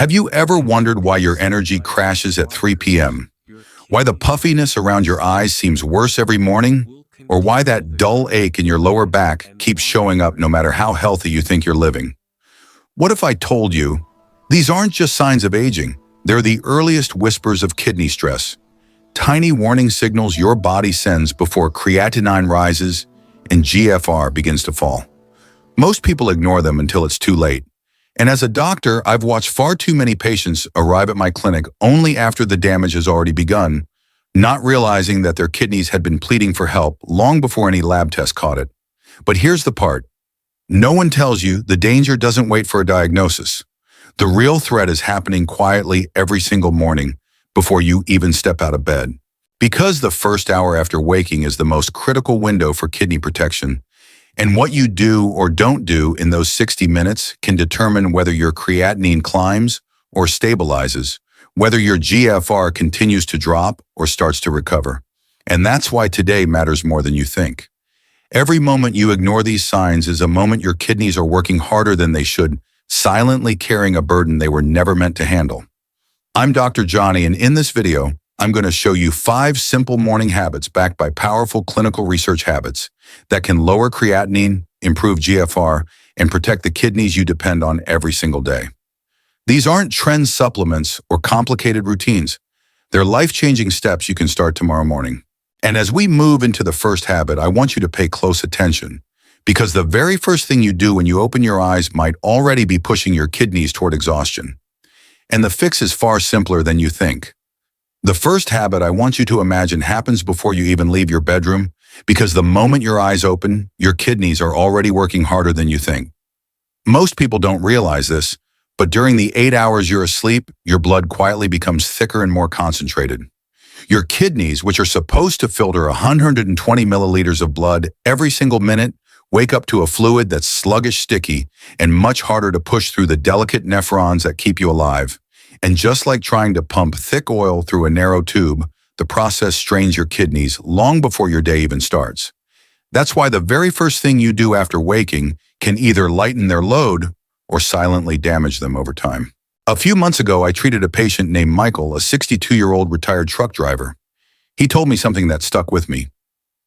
Have you ever wondered why your energy crashes at 3 p.m.? Why the puffiness around your eyes seems worse every morning? Or why that dull ache in your lower back keeps showing up no matter how healthy you think you're living? What if I told you, these aren't just signs of aging, they're the earliest whispers of kidney stress, tiny warning signals your body sends before creatinine rises and GFR begins to fall. Most people ignore them until it's too late. And as a doctor, I've watched far too many patients arrive at my clinic only after the damage has already begun, not realizing that their kidneys had been pleading for help long before any lab test caught it. But here's the part. No one tells you the danger doesn't wait for a diagnosis. The real threat is happening quietly every single morning before you even step out of bed. Because the first hour after waking is the most critical window for kidney protection, and what you do or don't do in those 60 minutes can determine whether your creatinine climbs or stabilizes, whether your GFR continues to drop or starts to recover. And that's why today matters more than you think. Every moment you ignore these signs is a moment your kidneys are working harder than they should, silently carrying a burden they were never meant to handle. I'm Dr. Johnny, and in this video, I'm going to show you 5 simple morning habits backed by powerful clinical research habits that can lower creatinine, improve GFR, and protect the kidneys you depend on every single day. These aren't trend supplements or complicated routines. They're life-changing steps you can start tomorrow morning. And as we move into the first habit, I want you to pay close attention, because the very first thing you do when you open your eyes might already be pushing your kidneys toward exhaustion. And the fix is far simpler than you think. The first habit I want you to imagine happens before you even leave your bedroom, because the moment your eyes open, your kidneys are already working harder than you think. Most people don't realize this, but during the 8 hours you're asleep, your blood quietly becomes thicker and more concentrated. Your kidneys, which are supposed to filter 120 milliliters of blood every single minute, wake up to a fluid that's sluggish, sticky, and much harder to push through the delicate nephrons that keep you alive. And just like trying to pump thick oil through a narrow tube, the process strains your kidneys long before your day even starts. That's why the very first thing you do after waking can either lighten their load or silently damage them over time. A few months ago, I treated a patient named Michael, a 62-year-old retired truck driver. He told me something that stuck with me.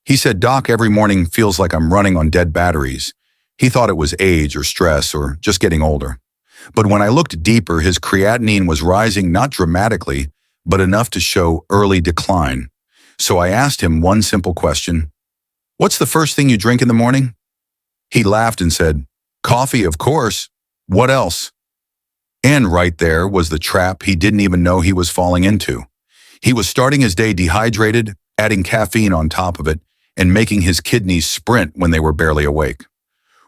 He said, "Doc, every morning feels like I'm running on dead batteries." He thought it was age or stress or just getting older. But when I looked deeper, his creatinine was rising not dramatically, but enough to show early decline. So I asked him one simple question: "What's the first thing you drink in the morning?" He laughed and said, "Coffee, of course. What else?" And right there was the trap he didn't even know he was falling into. He was starting his day dehydrated, adding caffeine on top of it, and making his kidneys sprint when they were barely awake.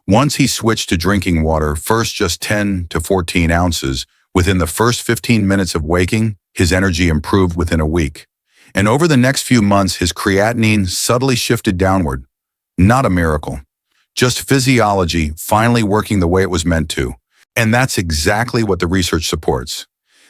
Once he switched to drinking water, first just 10 to 14 ounces, within the first 15 minutes of waking, his energy improved within a week. And over the next few months, his creatinine subtly shifted downward. Not a miracle, just physiology finally working the way it was meant to. And that's exactly what the research supports.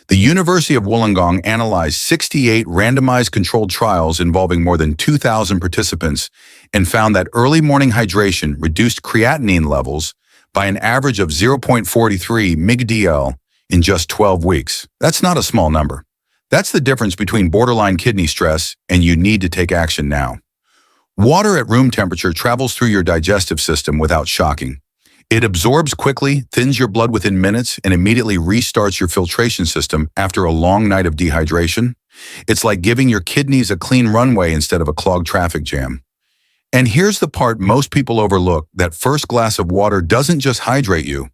The University of Wollongong analyzed 68 randomized controlled trials involving more than 2,000 participants and found that early morning hydration reduced creatinine levels by an average of 0.43 mg/dL in just 12 weeks. That's not a small number. That's the difference between borderline kidney stress and you need to take action now. Water at room temperature travels through your digestive system without shocking. It absorbs quickly, thins your blood within minutes, and immediately restarts your filtration system after a long night of dehydration. It's like giving your kidneys a clean runway instead of a clogged traffic jam. And here's the part most people overlook: that first glass of water doesn't just hydrate you.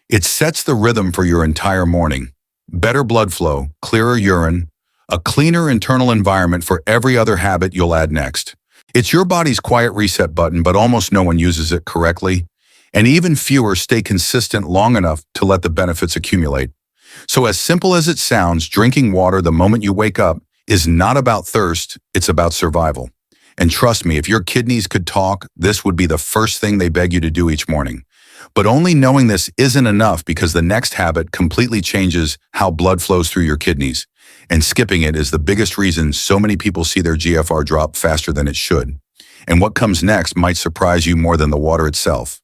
It sets the rhythm for your entire morning. Better blood flow, clearer urine, a cleaner internal environment for every other habit you'll add next. It's your body's quiet reset button, but almost no one uses it correctly. And even fewer stay consistent long enough to let the benefits accumulate. So as simple as it sounds, drinking water the moment you wake up is not about thirst, it's about survival. And trust me, if your kidneys could talk, this would be the first thing they beg you to do each morning. But only knowing this isn't enough, because the next habit completely changes how blood flows through your kidneys. And skipping it is the biggest reason so many people see their GFR drop faster than it should. And what comes next might surprise you more than the water itself.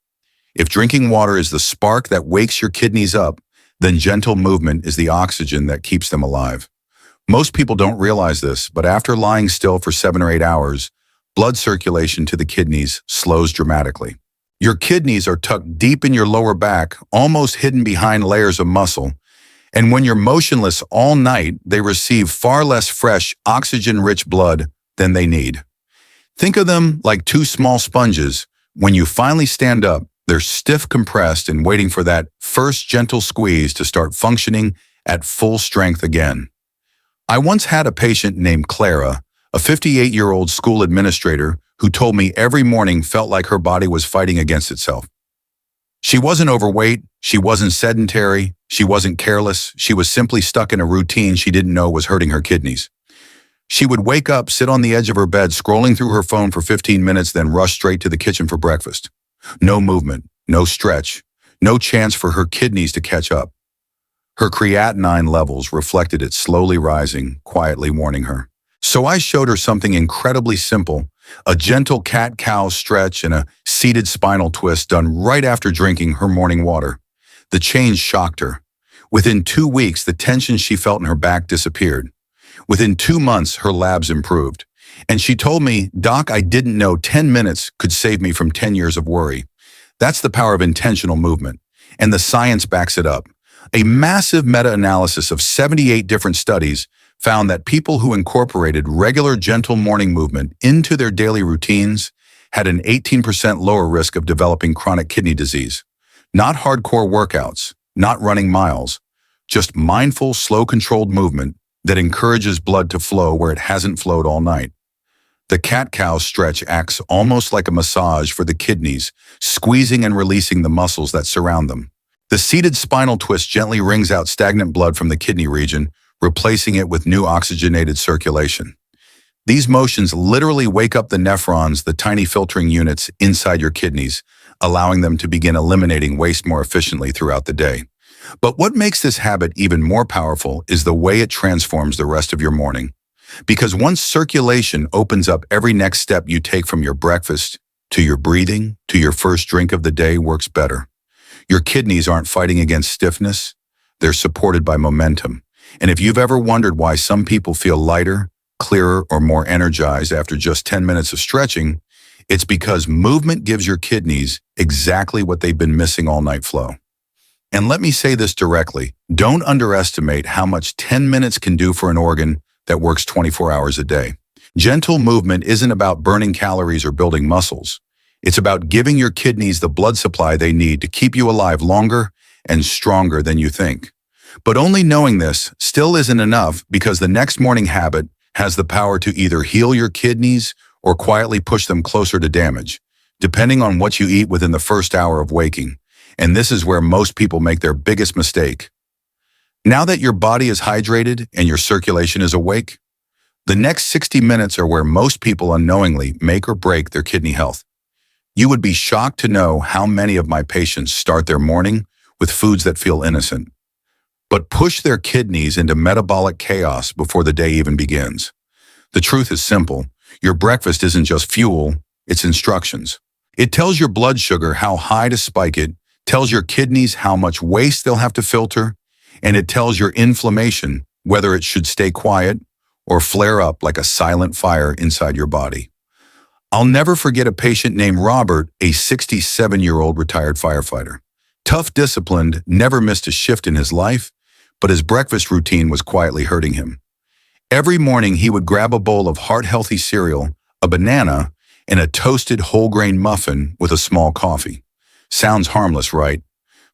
If drinking water is the spark that wakes your kidneys up, then gentle movement is the oxygen that keeps them alive. Most people don't realize this, but after lying still for 7 or 8 hours, blood circulation to the kidneys slows dramatically. Your kidneys are tucked deep in your lower back, almost hidden behind layers of muscle, and when you're motionless all night, they receive far less fresh, oxygen-rich blood than they need. Think of them like two small sponges. When you finally stand up, they're stiff, compressed, and waiting for that first gentle squeeze to start functioning at full strength again. I once had a patient named Clara, a 58-year-old school administrator who told me every morning felt like her body was fighting against itself. She wasn't overweight, she wasn't sedentary, she wasn't careless, she was simply stuck in a routine she didn't know was hurting her kidneys. She would wake up, sit on the edge of her bed, scrolling through her phone for 15 minutes, then rush straight to the kitchen for breakfast. No movement, no stretch, no chance for her kidneys to catch up. Her creatinine levels reflected it slowly rising, quietly warning her. So I showed her something incredibly simple, a gentle cat-cow stretch and a seated spinal twist done right after drinking her morning water. The change shocked her. Within 2 weeks, the tension she felt in her back disappeared. Within 2 months, her labs improved. And she told me, "Doc, I didn't know 10 minutes could save me from 10 years of worry." That's the power of intentional movement, and the science backs it up. A massive meta-analysis of 78 different studies found that people who incorporated regular gentle morning movement into their daily routines had an 18% lower risk of developing chronic kidney disease. Not hardcore workouts, not running miles, just mindful, slow, controlled movement that encourages blood to flow where it hasn't flowed all night. The cat-cow stretch acts almost like a massage for the kidneys, squeezing and releasing the muscles that surround them. The seated spinal twist gently wrings out stagnant blood from the kidney region, replacing it with new oxygenated circulation. These motions literally wake up the nephrons, the tiny filtering units inside your kidneys, allowing them to begin eliminating waste more efficiently throughout the day. But what makes this habit even more powerful is the way it transforms the rest of your morning. Because once circulation opens up, every next step you take from your breakfast to your breathing to your first drink of the day works better. Your kidneys aren't fighting against stiffness, they're supported by momentum. And if you've ever wondered why some people feel lighter, clearer, or more energized after just 10 minutes of stretching, it's because movement gives your kidneys exactly what they've been missing all night: flow. And let me say this directly, don't underestimate how much 10 minutes can do for an organ that works 24 hours a day. Gentle movement isn't about burning calories or building muscles. It's about giving your kidneys the blood supply they need to keep you alive longer and stronger than you think. But only knowing this still isn't enough, because the next morning habit has the power to either heal your kidneys or quietly push them closer to damage, depending on what you eat within the first hour of waking. And this is where most people make their biggest mistake. Now that your body is hydrated and your circulation is awake, the next 60 minutes are where most people unknowingly make or break their kidney health. You would be shocked to know how many of my patients start their morning with foods that feel innocent, but push their kidneys into metabolic chaos before the day even begins. The truth is simple. Your breakfast isn't just fuel, it's instructions. It tells your blood sugar how high to spike it, tells your kidneys how much waste they'll have to filter, and it tells your inflammation whether it should stay quiet or flare up like a silent fire inside your body. I'll never forget a patient named Robert, a 67-year-old retired firefighter. Tough, disciplined, never missed a shift in his life, but his breakfast routine was quietly hurting him. Every morning he would grab a bowl of heart-healthy cereal, a banana, and a toasted whole-grain muffin with a small coffee. Sounds harmless, right?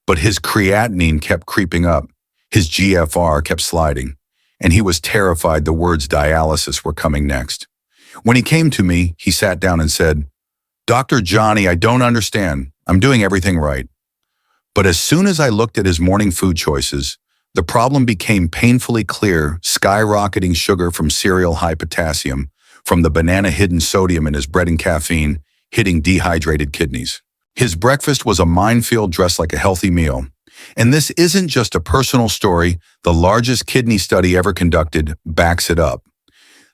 But his creatinine kept creeping up, his GFR kept sliding, and he was terrified the words dialysis were coming next. When he came to me, he sat down and said, "Dr. Johnny, I don't understand. I'm doing everything right." But as soon as I looked at his morning food choices, the problem became painfully clear: skyrocketing sugar from cereal, high potassium, from the banana, hidden sodium in his bread, and caffeine hitting dehydrated kidneys. His breakfast was a minefield dressed like a healthy meal. And this isn't just a personal story. The largest kidney study ever conducted backs it up.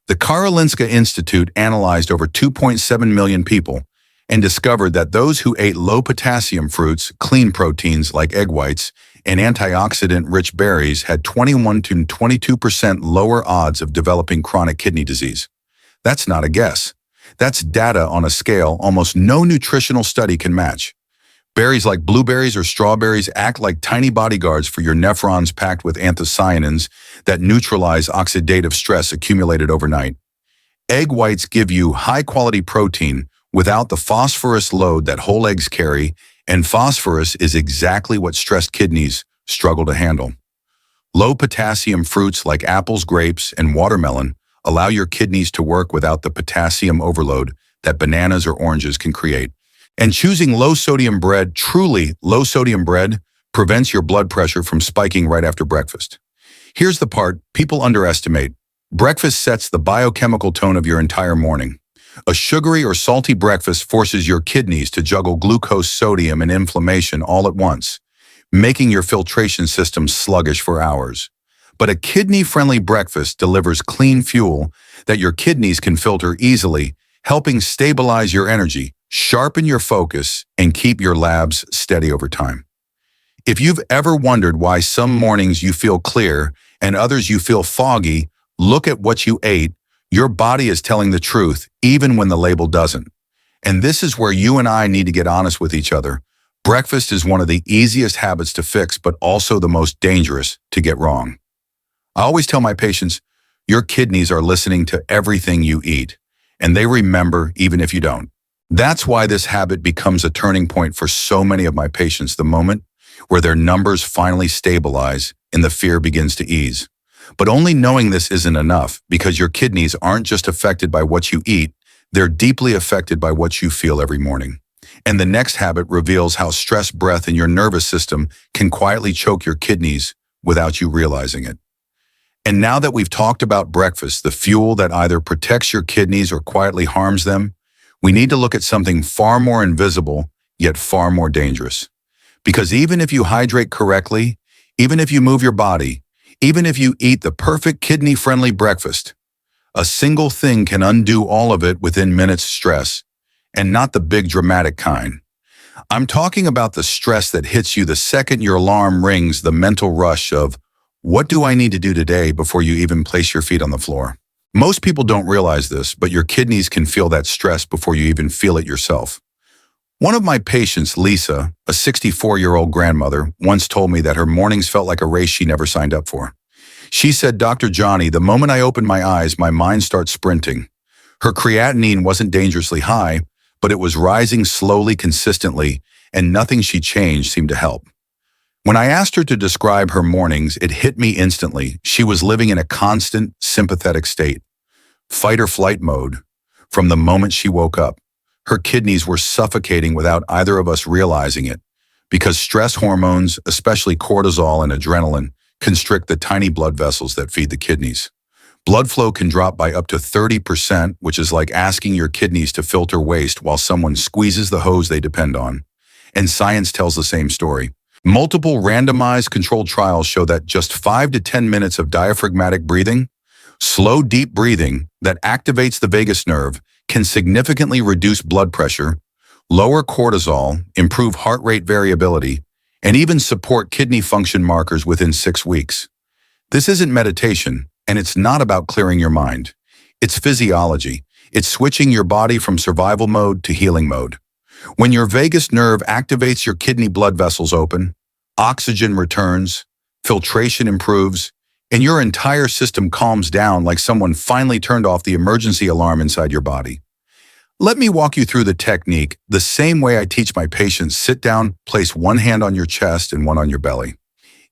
The Karolinska Institute analyzed over 2.7 million people and discovered that those who ate low-potassium fruits, clean proteins like egg whites, and antioxidant-rich berries had 21 to 22% lower odds of developing chronic kidney disease. That's not a guess. That's data on a scale almost no nutritional study can match. Berries like blueberries or strawberries act like tiny bodyguards for your nephrons packed with anthocyanins that neutralize oxidative stress accumulated overnight. Egg whites give you high-quality protein without the phosphorus load that whole eggs carry, and phosphorus is exactly what stressed kidneys struggle to handle. Low-potassium fruits like apples, grapes, and watermelon allow your kidneys to work without the potassium overload that bananas or oranges can create. And choosing low-sodium bread, truly low-sodium bread, prevents your blood pressure from spiking right after breakfast. Here's the part people underestimate. Breakfast sets the biochemical tone of your entire morning. A sugary or salty breakfast forces your kidneys to juggle glucose, sodium, and inflammation all at once, making your filtration system sluggish for hours. But a kidney-friendly breakfast delivers clean fuel that your kidneys can filter easily, helping stabilize your energy, sharpen your focus, and keep your labs steady over time. If you've ever wondered why some mornings you feel clear and others you feel foggy, look at what you ate. Your body is telling the truth, even when the label doesn't. And this is where you and I need to get honest with each other. Breakfast is one of the easiest habits to fix, but also the most dangerous to get wrong. I always tell my patients, your kidneys are listening to everything you eat, and they remember even if you don't. That's why this habit becomes a turning point for so many of my patients, the moment where their numbers finally stabilize and the fear begins to ease. But only knowing this isn't enough, because your kidneys aren't just affected by what you eat, they're deeply affected by what you feel every morning. And the next habit reveals how stress breath in your nervous system can quietly choke your kidneys without you realizing it. And now that we've talked about breakfast, the fuel that either protects your kidneys or quietly harms them, we need to look at something far more invisible, yet far more dangerous. Because even if you hydrate correctly, even if you move your body, even if you eat the perfect kidney-friendly breakfast, a single thing can undo all of it within minutes. Stress, and not the big dramatic kind. I'm talking about the stress that hits you the second your alarm rings, the mental rush of, what do I need to do today, before you even place your feet on the floor? Most people don't realize this, but your kidneys can feel that stress before you even feel it yourself. One of my patients, Lisa, a 64-year-old grandmother, once told me that her mornings felt like a race she never signed up for. She said, "Dr. Johnny, the moment I open my eyes, my mind starts sprinting." Her creatinine wasn't dangerously high, but it was rising slowly, consistently, and nothing she changed seemed to help. When I asked her to describe her mornings, it hit me instantly. She was living in a constant, sympathetic state, fight or flight mode, from the moment she woke up. Her kidneys were suffocating without either of us realizing it, because stress hormones, especially cortisol and adrenaline, constrict the tiny blood vessels that feed the kidneys. Blood flow can drop by up to 30%, which is like asking your kidneys to filter waste while someone squeezes the hose they depend on. And science tells the same story. Multiple randomized controlled trials show that just 5 to 10 minutes of diaphragmatic breathing, slow, deep breathing that activates the vagus nerve, can significantly reduce blood pressure, lower cortisol, improve heart rate variability, and even support kidney function markers within 6 weeks. This isn't meditation, and it's not about clearing your mind. It's physiology. It's switching your body from survival mode to healing mode. When your vagus nerve activates, your kidney blood vessels open, oxygen returns, filtration improves, and your entire system calms down like someone finally turned off the emergency alarm inside your body. Let me walk you through the technique the same way I teach my patients. Sit down, place one hand on your chest and one on your belly.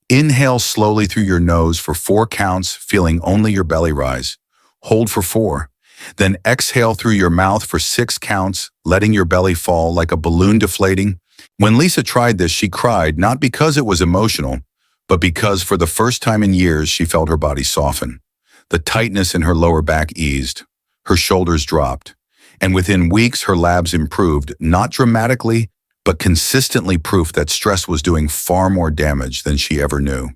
Inhale slowly through your nose for 4 counts, feeling only your belly rise. Hold for 4. Then exhale through your mouth for 6 counts, letting your belly fall like a balloon deflating. When Lisa tried this, she cried, not because it was emotional, but because for the first time in years, she felt her body soften. The tightness in her lower back eased. Her shoulders dropped. And within weeks, her labs improved, not dramatically, but consistently, proof that stress was doing far more damage than she ever knew.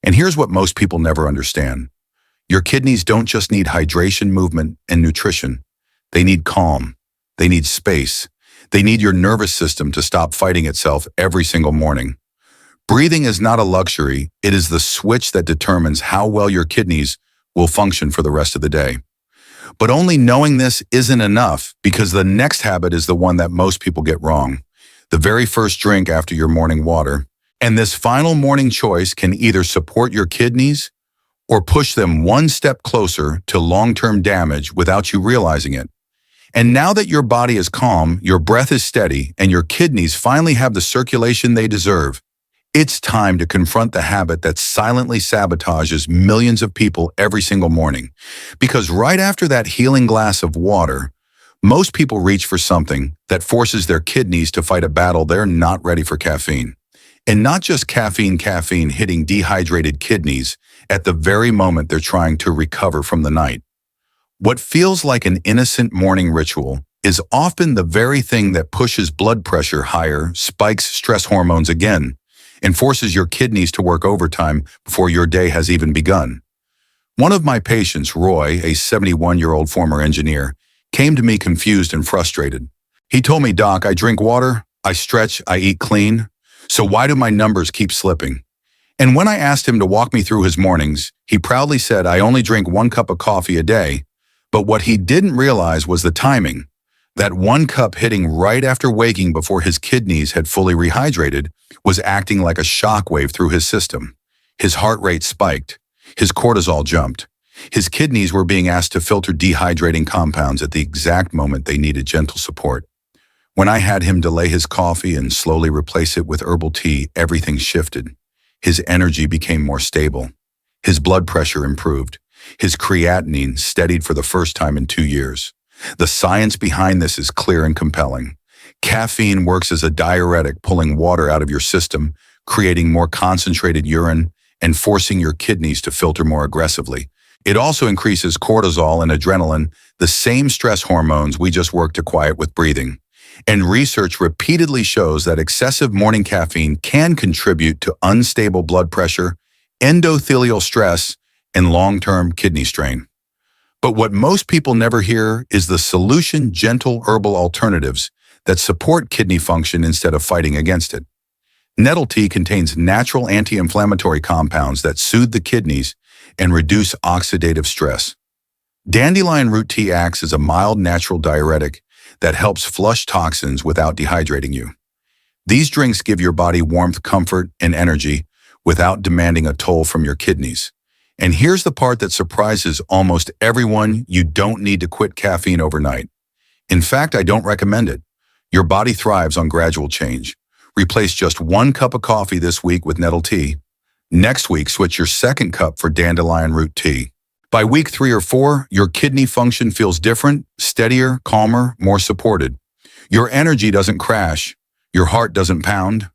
And here's what most people never understand. Your kidneys don't just need hydration, movement, and nutrition. They need calm. They need space. They need your nervous system to stop fighting itself every single morning. Breathing is not a luxury, it is the switch that determines how well your kidneys will function for the rest of the day. But only knowing this isn't enough, because the next habit is the one that most people get wrong. The very first drink after your morning water. And this final morning choice can either support your kidneys or push them one step closer to long-term damage without you realizing it. And now that your body is calm, your breath is steady, and your kidneys finally have the circulation they deserve, it's time to confront the habit that silently sabotages millions of people every single morning. Because right after that healing glass of water, most people reach for something that forces their kidneys to fight a battle they're not ready for: caffeine. And not just caffeine hitting dehydrated kidneys at the very moment they're trying to recover from the night. What feels like an innocent morning ritual is often the very thing that pushes blood pressure higher, spikes stress hormones again, and forces your kidneys to work overtime before your day has even begun. One of my patients, Roy, a 71-year-old former engineer, came to me confused and frustrated. He told me, "Doc, I drink water, I stretch, I eat clean. So why do my numbers keep slipping?" And when I asked him to walk me through his mornings, he proudly said, "I only drink 1 cup of coffee a day." But what he didn't realize was the timing. That 1 cup hitting right after waking before his kidneys had fully rehydrated was acting like a shockwave through his system. His heart rate spiked. His cortisol jumped. His kidneys were being asked to filter dehydrating compounds at the exact moment they needed gentle support. When I had him delay his coffee and slowly replace it with herbal tea, everything shifted. His energy became more stable. His blood pressure improved. His creatinine steadied for the first time in 2 years. The science behind this is clear and compelling. Caffeine works as a diuretic, pulling water out of your system, creating more concentrated urine, and forcing your kidneys to filter more aggressively. It also increases cortisol and adrenaline, the same stress hormones we just worked to quiet with breathing. And research repeatedly shows that excessive morning caffeine can contribute to unstable blood pressure, endothelial stress, and long-term kidney strain. But what most people never hear is the solution: gentle herbal alternatives that support kidney function instead of fighting against it. Nettle tea contains natural anti-inflammatory compounds that soothe the kidneys and reduce oxidative stress. Dandelion root tea acts as a mild natural diuretic that helps flush toxins without dehydrating you. These drinks give your body warmth, comfort, and energy without demanding a toll from your kidneys. And here's the part that surprises almost everyone: you don't need to quit caffeine overnight. In fact, I don't recommend it. Your body thrives on gradual change. Replace just 1 cup of coffee this week with nettle tea. Next week, switch your 2nd cup for dandelion root tea. By week 3 or 4, your kidney function feels different, steadier, calmer, more supported. Your energy doesn't crash. Your heart doesn't pound.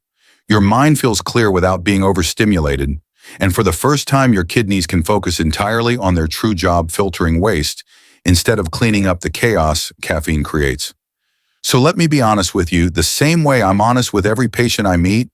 Your mind feels clear without being overstimulated. And for the first time, your kidneys can focus entirely on their true job: filtering waste, instead of cleaning up the chaos caffeine creates. So let me be honest with you, the same way I'm honest with every patient I meet.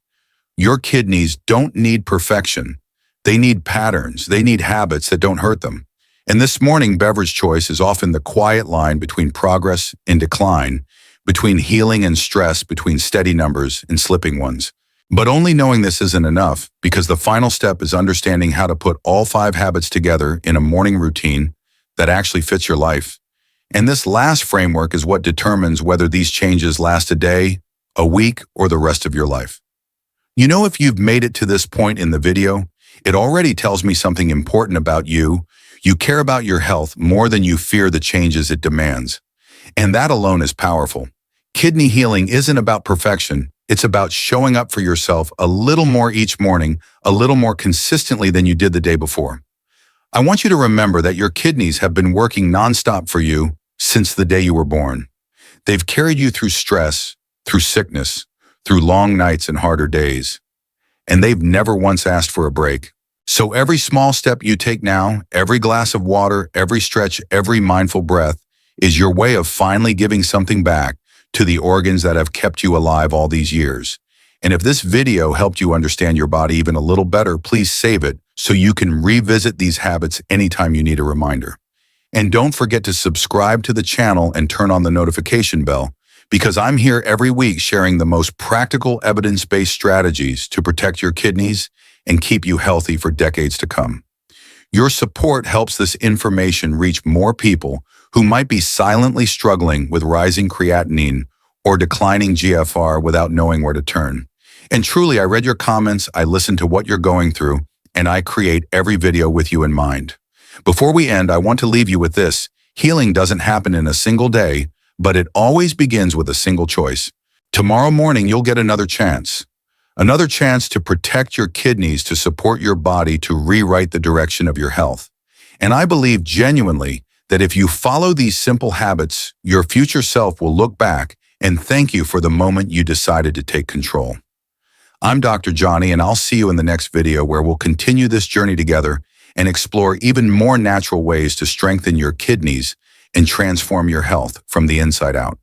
Your kidneys don't need perfection. They need patterns. They need habits that don't hurt them. And this morning beverage choice is often the quiet line between progress and decline, between healing and stress, between steady numbers and slipping ones. But only knowing this isn't enough, because the final step is understanding how to put all 5 habits together in a morning routine that actually fits your life. And this last framework is what determines whether these changes last a day, a week, or the rest of your life. You know, if you've made it to this point in the video, it already tells me something important about you. You care about your health more than you fear the changes it demands. And that alone is powerful. Kidney healing isn't about perfection. It's about showing up for yourself a little more each morning, a little more consistently than you did the day before. I want you to remember that your kidneys have been working nonstop for you since the day you were born. They've carried you through stress, through sickness, through long nights and harder days. And they've never once asked for a break. So every small step you take now, every glass of water, every stretch, every mindful breath, is your way of finally giving something back to the organs that have kept you alive all these years. And if this video helped you understand your body even a little better, please save it so you can revisit these habits anytime you need a reminder. And don't forget to subscribe to the channel and turn on the notification bell, because I'm here every week sharing the most practical evidence-based strategies to protect your kidneys and keep you healthy for decades to come. Your support helps this information reach more people who might be silently struggling with rising creatinine or declining GFR without knowing where to turn. And truly, I read your comments, I listened to what you're going through, and I create every video with you in mind. Before we end, I want to leave you with this. Healing doesn't happen in a single day, but it always begins with a single choice. Tomorrow morning, you'll get another chance. Another chance to protect your kidneys, to support your body, to rewrite the direction of your health. And I believe genuinely that if you follow these simple habits, your future self will look back and thank you for the moment you decided to take control. I'm Dr. Johnny, and I'll see you in the next video where we'll continue this journey together and explore even more natural ways to strengthen your kidneys and transform your health from the inside out.